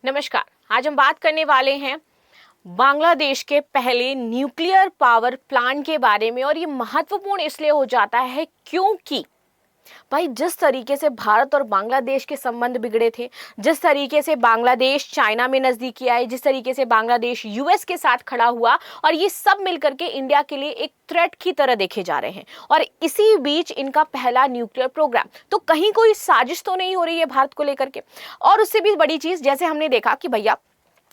नमस्कार। आज हम बात करने वाले हैं बांग्लादेश के पहले न्यूक्लियर पावर प्लांट के बारे में। और ये महत्वपूर्ण इसलिए हो जाता है क्योंकि भाई जिस तरीके से भारत और बांग्लादेश के संबंध बिगड़े थे, जिस तरीके से बांग्लादेश चाइना में नजदीकी आए, जिस तरीके से बांग्लादेश यूएस के साथ खड़ा हुआ, और ये सब मिलकर के इंडिया के लिए एक थ्रेट की तरह देखे जा रहे हैं। और इसी बीच इनका पहला न्यूक्लियर प्रोग्राम, तो कहीं कोई साजिश तो नहीं हो रही है भारत को लेकर के। और उससे भी बड़ी चीज, जैसे हमने देखा कि भैया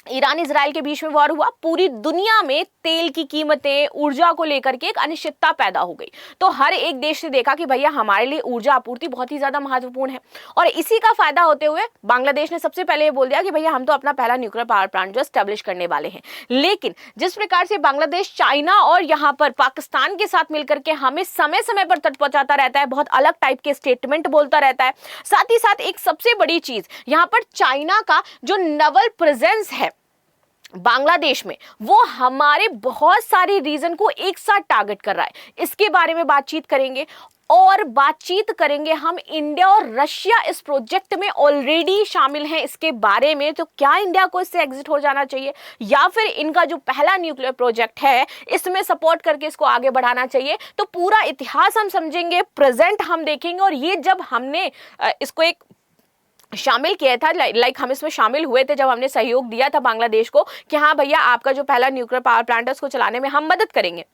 ईरान इजराइल के बीच में वॉर हुआ, पूरी दुनिया में तेल की कीमतें, ऊर्जा को लेकर के एक अनिश्चितता पैदा हो गई। तो हर एक देश ने देखा कि भैया हमारे लिए ऊर्जा आपूर्ति बहुत ही ज्यादा महत्वपूर्ण है। और इसी का फायदा होते हुए बांग्लादेश ने सबसे पहले ये बोल दिया कि भैया हम तो अपना पहला न्यूक्लियर पावर प्लांट जो स्टैब्लिश करने वाले हैं। लेकिन जिस प्रकार से बांग्लादेश चाइना और यहाँ पर पाकिस्तान के साथ मिलकर के हमें समय समय पर तटपचाता रहता है, बहुत अलग टाइप के स्टेटमेंट बोलता रहता है। साथ ही साथ एक सबसे बड़ी चीज, यहाँ पर चाइना का जो नवल प्रेजेंस है बांग्लादेश में, वो हमारे बहुत सारे रीजन को एक साथ टारगेट कर रहा है। इसके बारे में बातचीत करेंगे। और बातचीत करेंगे हम इंडिया और रशिया इस प्रोजेक्ट में ऑलरेडी शामिल हैं, इसके बारे में। तो क्या इंडिया को इससे एग्जिट हो जाना चाहिए, या फिर इनका जो पहला न्यूक्लियर प्रोजेक्ट है इसमें सपोर्ट करके इसको आगे बढ़ाना चाहिए। तो पूरा इतिहास हम समझेंगे, प्रेजेंट हम देखेंगे। और ये जब हमने इसको एक शामिल किया था, लाइक हम इसमें शामिल हुए थे जब हमने सहयोग दिया था बांग्लादेश को कि हाँ भैया आपका जो पहला न्यूक्लियर पावर प्लांट है उसको चलाने में हम मदद करेंगे,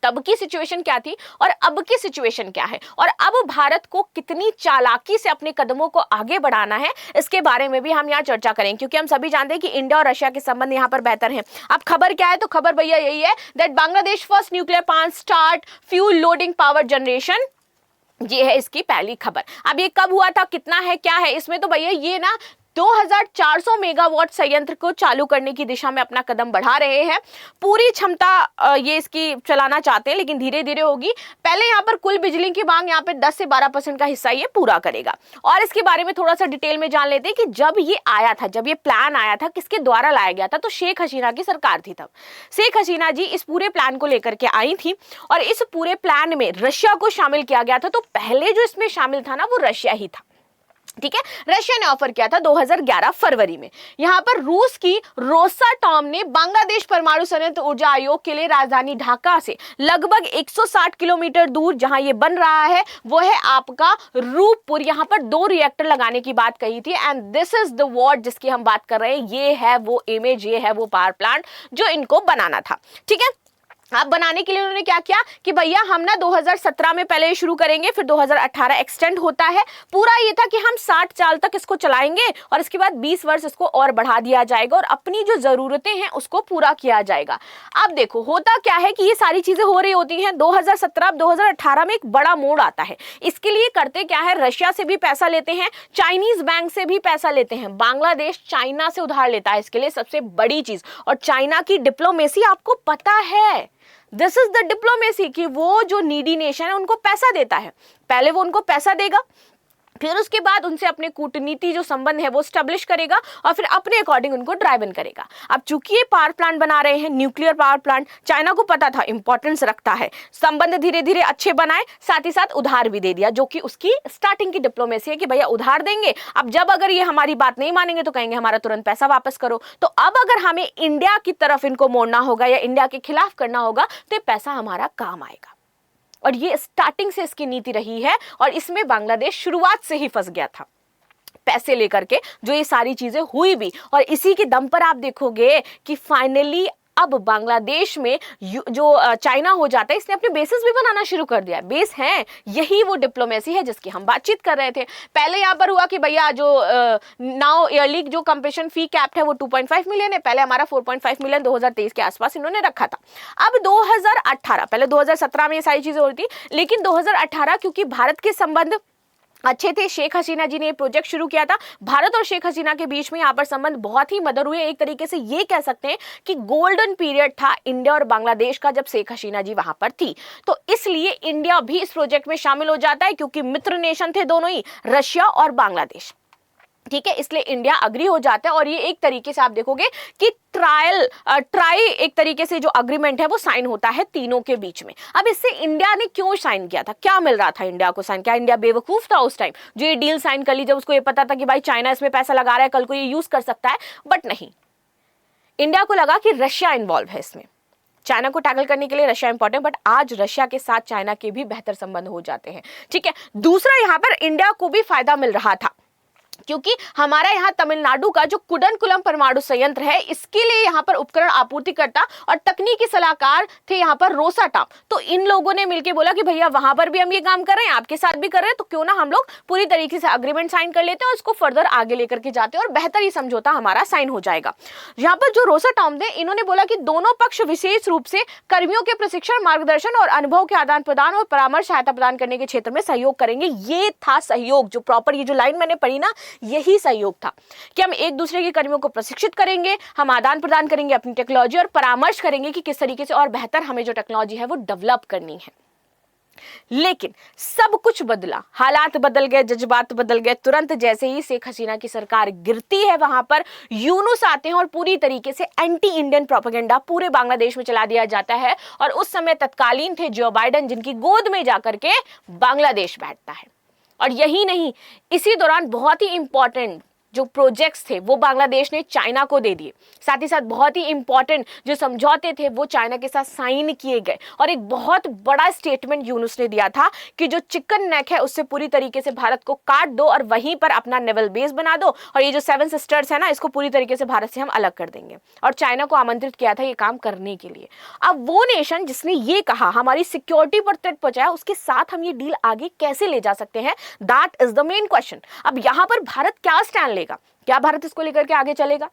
तब की सिचुएशन क्या थी और अब की सिचुएशन क्या है, और अब भारत को कितनी चालाकी से अपने कदमों को आगे बढ़ाना है, इसके बारे में भी हम यहाँ चर्चा करेंगे। क्योंकि हम सभी जानते हैं कि इंडिया और रशिया के संबंध यहाँ पर बेहतर हैं। अब खबर क्या है, तो खबर भैया यही है that Bangladesh first nuclear plant start fuel loading power generation. ये है इसकी पहली खबर। अब ये कब हुआ था, कितना है, क्या है इसमें, तो भैया ये ना 2400 मेगावाट संयंत्र को चालू करने की दिशा में अपना कदम बढ़ा रहे हैं। पूरी क्षमता ये इसकी चलाना चाहते हैं, लेकिन धीरे धीरे होगी। पहले यहाँ पर कुल बिजली की मांग यहाँ पे 10 से 12% का हिस्सा ये पूरा करेगा। और इसके बारे में थोड़ा सा डिटेल में जान लेते हैं कि जब ये आया था, जब ये प्लान आया था, किसके द्वारा लाया गया था, तो शेख हसीना की सरकार थी तब। शेख हसीना जी इस पूरे प्लान को लेकर के आई थी, और इस पूरे प्लान में रशिया को शामिल किया गया था। तो पहले जो इसमें शामिल था ना, वो रशिया ही था। ठीक है, रशिया ने ऑफर किया था 2011 फरवरी में। यहां पर रूस की रोसाटॉम ने बांग्लादेश परमाणु संयंत्र ऊर्जा आयोग के लिए राजधानी ढाका से लगभग 160 किलोमीटर दूर जहां ये बन रहा है वो है आपका रूपपुर, यहां पर 2 रिएक्टर लगाने की बात कही थी। And this is the word जिसकी हम बात कर रहे हैं। ये है वो इमेज, ये है वो पावर प्लांट जो इनको बनाना था। ठीक है, अब बनाने के लिए उन्होंने क्या किया कि भैया हम ना 2017 में पहले शुरू करेंगे, फिर 2018 एक्सटेंड होता है। पूरा ये था कि हम 60 साल तक इसको चलाएंगे और इसके बाद 20 वर्ष इसको और बढ़ा दिया जाएगा और अपनी जो जरूरतें हैं उसको पूरा किया जाएगा। अब देखो होता क्या है कि ये सारी चीजें हो रही होती हैं 2017, 2018 में एक बड़ा मोड़ आता है। इसके लिए करते क्या है, रशिया से भी पैसा लेते हैं, चाइनीज बैंक से भी पैसा लेते हैं। बांग्लादेश चाइना से उधार लेता है इसके लिए, सबसे बड़ी चीज। और चाइना की डिप्लोमेसी आपको पता है, दिस इज द डिप्लोमेसी, कि वो जो नीडी नेशन है उनको पैसा देता है। पहले वो उनको पैसा देगा, फिर उसके बाद उनसे अपने कूटनीति जो संबंध है वो स्टैब्लिश करेगा और फिर अपने अकॉर्डिंग उनको ड्राइव इन करेगा। अब चूंकि ये पावर प्लांट बना रहे हैं, न्यूक्लियर पावर प्लांट, चाइना को पता था इंपॉर्टेंस रखता है, संबंध धीरे धीरे अच्छे बनाए, साथ ही साथ उधार भी दे दिया, जो कि उसकी स्टार्टिंग की डिप्लोमेसी है कि भैया उधार देंगे। अब जब अगर ये हमारी बात नहीं मानेंगे तो कहेंगे हमारा तुरंत पैसा वापस करो। तो अब अगर हमें इंडिया की तरफ इनको मोड़ना होगा या इंडिया के खिलाफ करना होगा तो ये पैसा हमारा काम आएगा। और ये स्टार्टिंग से इसकी नीति रही है, और इसमें बांग्लादेश शुरुआत से ही फंस गया था पैसे लेकर के, जो ये सारी चीजें हुई भी। और इसी के दम पर आप देखोगे कि फाइनली अब बांग्लादेश में जो चाइना हो जाता है, इसने अपने बेसिस भी बनाना शुरू कर दिया। बेस है, यही वो डिप्लोमेसी है जिसकी हम बातचीत कर रहे थे। पहले यहाँ पर हुआ कि भैया जो नाउ ईयरली जो कंप्रेशन फी कैप्ड है वो 2.5 मिलियन है, पहले हमारा 4.5 मिलियन 2023 के आसपास इन्होंने रखा था। अब 2018, पहले 2017 में ये सारी चीजें हो रही थी, लेकिन 2018 क्योंकि भारत के संबंध अच्छे थे, शेख हसीना जी ने ये प्रोजेक्ट शुरू किया था। भारत और शेख हसीना के बीच में यहाँ पर संबंध बहुत ही मधुर हुए। एक तरीके से ये कह सकते हैं कि गोल्डन पीरियड था इंडिया और बांग्लादेश का जब शेख हसीना जी वहां पर थी। तो इसलिए इंडिया भी इस प्रोजेक्ट में शामिल हो जाता है, क्योंकि मित्र नेशन थे दोनों ही, रशिया और बांग्लादेश। ठीक है, इसलिए इंडिया अग्री हो जाता है और ये एक तरीके से आप देखोगे कि ट्राई एक तरीके से जो अग्रीमेंट है वो साइन होता है तीनों के बीच में। अब इससे इंडिया ने क्यों साइन किया था, क्या मिल रहा था इंडिया को साइन, क्या इंडिया बेवकूफ था उस टाइम जो ये डील साइन कर ली, जब उसको ये पता था कि भाई चाइना इसमें पैसा लगा रहा है, कल को ये यूज कर सकता है? बट नहीं, इंडिया को लगा कि रशिया इन्वॉल्व है इसमें, चाइना को टैकल करने के लिए रशिया इंपॉर्टेंट, बट आज रशिया के साथ चाइना के भी बेहतर संबंध हो जाते हैं। ठीक है, दूसरा यहां पर इंडिया को भी फायदा मिल रहा था क्योंकि हमारा यहाँ तमिलनाडु का जो कुडनकुलम परमाणु संयंत्र है, इसके लिए यहाँ पर उपकरण आपूर्तिकर्ता और तकनीकी सलाहकार थे यहाँ पर रोसाटॉम। तो इन लोगों ने मिलकर बोला कि भैया वहां पर भी हम ये काम कर रहे हैं, आपके साथ भी कर रहे हैं, तो क्यों ना हम लोग पूरी तरीके से अग्रीमेंट साइन कर लेते हैं और उसको फर्दर आगे लेकर के जाते हैं और बेहतर ही समझौता हमारा साइन हो जाएगा। यहाँ पर जो रोसाटॉम थे, इन्होंने बोला कि दोनों पक्ष विशेष रूप से कर्मियों के प्रशिक्षण, मार्गदर्शन और अनुभव के आदान प्रदान और परामर्श सहायता प्रदान करने के क्षेत्र में सहयोग करेंगे। ये था सहयोग, जो प्रॉपर ये जो लाइन मैंने पढ़ी ना, यही सहयोग था कि हम एक दूसरे के कर्मियों को प्रशिक्षित करेंगे, हम आदान प्रदान करेंगे अपनी टेक्नोलॉजी और परामर्श करेंगे कि किस तरीके से और बेहतर हमें जो टेक्नोलॉजी है वो डेवलप करनी है। लेकिन सब कुछ बदला, हालात बदल गए, जज्बात बदल गए। तुरंत जैसे ही शेख हसीना की सरकार गिरती है, वहां पर यूनुस आते हैं और पूरी तरीके से एंटी इंडियन प्रोपेगेंडा पूरे बांग्लादेश में चला दिया जाता है। और उस समय तत्कालीन थे जो बाइडेन, जिनकी गोद में जाकर के बांग्लादेश बैठता है। और यही नहीं, इसी दौरान बहुत ही इंपॉर्टेंट जो प्रोजेक्ट्स थे वो बांग्लादेश ने चाइना को दे दिए। साथ ही साथ बहुत ही इंपॉर्टेंट जो समझौते थे वो चाइना के साथ साइन किए गए। और एक बहुत बड़ा स्टेटमेंट यूनुस ने दिया था कि जो चिकन नेक है उससे पूरी तरीके से भारत को काट दो और वहीं पर अपना नेवल बेस बना दो, और ये जो 7 सिस्टर्स है ना, इसको पूरी तरीके से भारत से हम अलग कर देंगे। और चाइना को आमंत्रित किया था ये काम करने के लिए। अब वो नेशन जिसने ये कहा हमारी सिक्योरिटी पर थ्रेट पहुंचाया, उसके साथ हम ये डील आगे कैसे ले जा सकते हैं, that is the main question. अब यहां पर भारत क्या स्टैंड लेगा, क्या भारत इसको लेकर के आगे चलेगा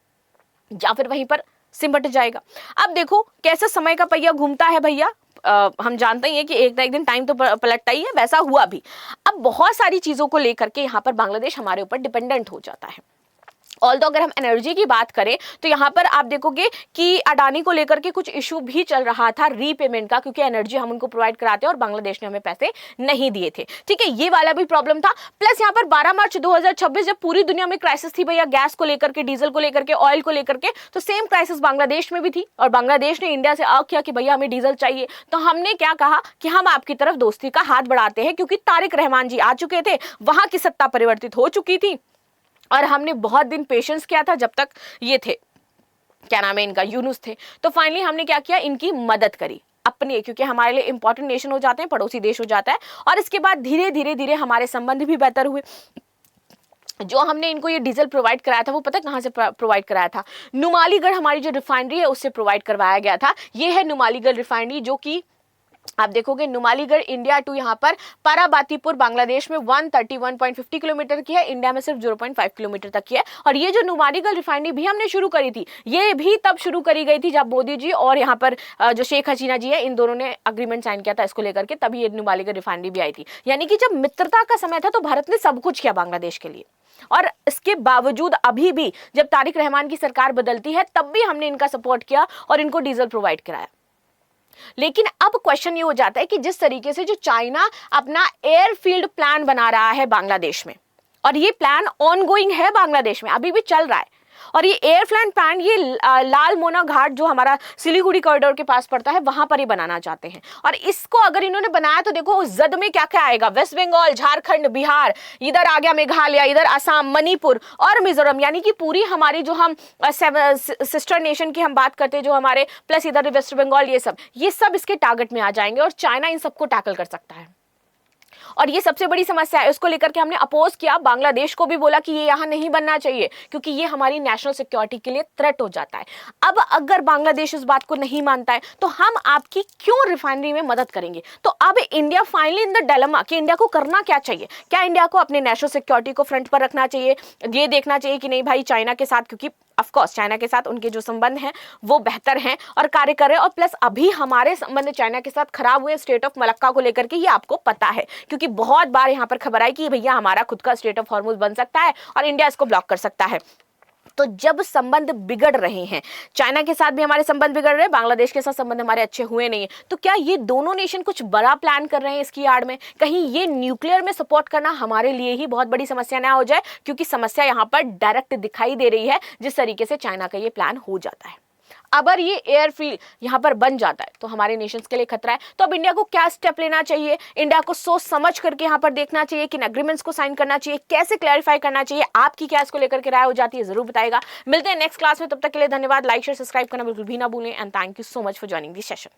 या फिर वहीं पर सिमट जाएगा? अब देखो कैसे समय का पहिया घूमता है भैया। हम जानते ही हैं कि एक ना एक दिन टाइम तो पलटता ही है, वैसा हुआ भी। अब बहुत सारी चीजों को लेकर के यहाँ पर बांग्लादेश हमारे ऊपर डिपेंडेंट हो जाता है। ऑल्दो अगर हम एनर्जी की बात करें तो यहाँ पर आप देखोगे कि अडानी को लेकर के कुछ इशू भी चल रहा था रीपेमेंट का, क्योंकि एनर्जी हम उनको प्रोवाइड कराते हैं और बांग्लादेश ने हमें पैसे नहीं दिए थे। ठीक है, ये वाला भी प्रॉब्लम था। प्लस यहाँ पर 12 मार्च 2026 जब पूरी दुनिया में क्राइसिस थी भैया, गैस को लेकर के, डीजल को लेकर के, ऑयल को लेकर के, तो सेम क्राइसिस बांग्लादेश में भी थी। और बांग्लादेश ने इंडिया से आग किया कि भैया हमें डीजल चाहिए। तो हमने क्या कहा कि हम आपकी तरफ दोस्ती का हाथ बढ़ाते हैं, क्योंकि तारिक रहमान जी आ चुके थे, वहां की सत्ता परिवर्तित हो चुकी थी और हमने बहुत दिन पेशेंस किया था जब तक ये थे, क्या नाम है इनका, यूनुस थे। तो फाइनली हमने क्या किया, इनकी मदद करी अपने, क्योंकि हमारे लिए इंपॉर्टेंट नेशन हो जाते हैं, पड़ोसी देश हो जाता है। और इसके बाद धीरे धीरे धीरे हमारे संबंध भी बेहतर हुए। जो हमने इनको ये डीजल प्रोवाइड कराया था वो पता कहां से प्रोवाइड कराया था, नुमालीगढ़ हमारी जो रिफाइनरी है उससे प्रोवाइड करवाया गया था। ये है नुमालीगढ़ रिफाइनरी, जो कि आप देखोगे नुमालीगढ़ इंडिया टू यहाँ पर पाराबातीपुर बांग्लादेश में 131.50 किलोमीटर की है, इंडिया में सिर्फ 0.5 किलोमीटर तक की है। और ये जो नुमालीगढ़ रिफाइनरी भी हमने शुरू करी थी, ये भी तब शुरू करी गई थी जब मोदी जी और यहाँ पर जो शेख हसीना जी है, इन दोनों ने अग्रीमेंट साइन किया था इसको लेकर के, तभी ये नुमालीगढ़ रिफाइनरी भी आई थी। यानी कि जब मित्रता का समय था तो भारत ने सब कुछ किया बांग्लादेश के लिए। और इसके बावजूद अभी भी जब तारिक रहमान की सरकार बदलती है तब भी हमने इनका सपोर्ट किया और इनको डीजल प्रोवाइड कराया। लेकिन अब क्वेश्चन ये हो जाता है कि जिस तरीके से जो चाइना अपना एयरफील्ड प्लान बना रहा है बांग्लादेश में, और ये प्लान ऑनगोइंग है बांग्लादेश में, अभी भी चल रहा है। और ये एयरफ्रंट प्लान ये लाल मोना घाट जो हमारा सिलीगुड़ी कॉरिडोर के पास पड़ता है वहां पर ही बनाना चाहते हैं। और इसको अगर इन्होंने बनाया तो देखो उस जद में क्या क्या आएगा, वेस्ट बंगाल, झारखंड, बिहार, इधर आ गया मेघालय, इधर असम, मणिपुर और मिजोरम, यानी कि पूरी हमारी जो हम सिस्टर नेशन की हम बात करते हैं जो हमारे, प्लस इधर वेस्ट बंगाल, ये सब इसके टारगेट में आ जाएंगे और चाइना इन सबको टैकल कर सकता है। और ये सबसे बड़ी समस्या है, इसको लेकर के हमने अपोज किया, बांग्लादेश को भी बोला कि ये यहाँ नहीं बनना चाहिए क्योंकि ये हमारी नेशनल सिक्योरिटी के लिए थ्रेट हो जाता है। अब अगर बांग्लादेश इस बात को नहीं मानता है तो हम आपकी क्यों रिफाइनरी में मदद करेंगे। तो अब India finally in the dilemma कि इंडिया को करना क्या चाहिए। क्या इंडिया को अपने नेशनल सिक्योरिटी को फ्रंट पर रखना चाहिए, ये देखना चाहिए कि नहीं भाई चाइना के साथ, क्योंकि ऑफ कोर्स चाइना के साथ उनके जो संबंध हैं वो बेहतर हैं और कार्य कर रहे हैं, और प्लस अभी हमारे संबंध चाइना के साथ खराब हुए स्टेट ऑफ मलक्का को लेकर के, ये आपको पता है क्योंकि बहुत बार यहाँ पर खबर आई कि भैया हमारा खुद का स्टेट ऑफ हॉर्मुज बन सकता है और इंडिया इसको ब्लॉक कर सकता है। तो जब संबंध बिगड़ रहे हैं, चाइना के साथ भी हमारे संबंध बिगड़ रहे हैं, बांग्लादेश के साथ संबंध हमारे अच्छे हुए नहीं है, तो क्या ये दोनों नेशन कुछ बड़ा प्लान कर रहे हैं इसकी आड़ में? कहीं ये न्यूक्लियर में सपोर्ट करना हमारे लिए ही बहुत बड़ी समस्या ना हो जाए, क्योंकि समस्या यहां पर डायरेक्ट दिखाई दे रही है जिस तरीके से चाइना का ये प्लान हो जाता है। अगर ये एयरफील्ड यहां पर बन जाता है तो हमारे नेशंस के लिए खतरा है। तो अब इंडिया को क्या स्टेप लेना चाहिए? इंडिया को सोच समझ करके यहां पर देखना चाहिए, किन एग्रीमेंट्स को साइन करना चाहिए, कैसे क्लैरिफाई करना चाहिए। आपकी क्या इसको लेकर के राय हो जाती है, जरूर बताएगा। मिलते हैं नेक्स्ट क्लास में, तब तक के लिए धन्यवाद। लाइक शेयर सब्सक्राइब करना बिल्कुल भी ना भूलें and thank you so much for joining this session.